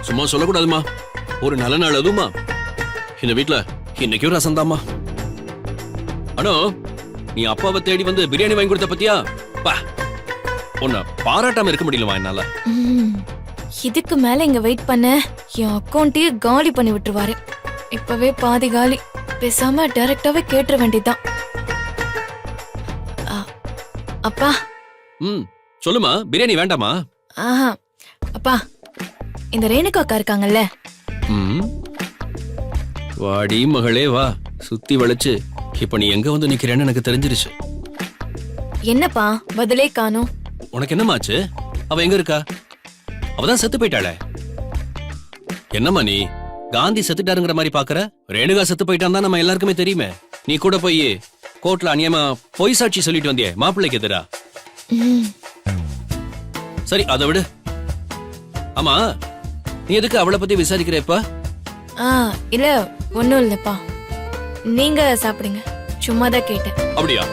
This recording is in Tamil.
சும்மா சொல்லக்கூடாதுமா. ஒரு நல்ல நாள் அதுமா. இந்த வீட்டுல இன்னைக்கும் ரசம் தாம்மா. அனோ, நீ அப்பாவை தேடி வந்து பிரியாணி வாங்கி கொடுத்த பத்தியா? பா, உன்னை பாராட்டாம இருக்க முடியலமா என்னால. இதுக்கு மேல இங்க வெயிட் பண்ண என் அக்கௌண்ட்டையே காலி பண்ணி விட்டுருவாரு. இப்பவே பாதி காலி. பேசாம டைரக்டாவே கேட்டுற வேண்டியதுதான். அப்பா. சொல்லுமா, பிரியாணி வேண்டாமா? ஆஹா அப்பா, இந்த ரேணுகா அக்கா இருக்காங்கல்ல, வாடி மகளே வா. சுத்தி வளைச்சு இப்ப நீ எங்க வந்து நிக்கிறேன்னு எனக்கு தெரிஞ்சிருச்சு. என்னப்பா பதிலே காணோம்? உனக்கு என்னமாச்சு? அவ எங்க இருக்கா? அவதான் செத்து போயிட்டாளே. என்னம்மா நீ காந்தி செத்துட்டாருங்கிற மாதிரி பாக்குற? ரேணுகா செத்து போயிட்டான் தான் நம்ம எல்லாருக்குமே தெரியுமே. நீ கூட போய் கோர்ட்ல அநியமா பொய் சாட்சி சொல்லிட்டு வந்தியே மாப்பிள்ளைக்கு எதிரா. சரி அதை விடு. ஆமா, நீ எதுக்கு அவளை பத்தி விசாரிக்கிற இப்ப? இல்ல ஒண்ணும் இல்லப்பா, நீங்க சாப்பிடுங்க. சும்மாதான் கேட்டேன். அப்படியா?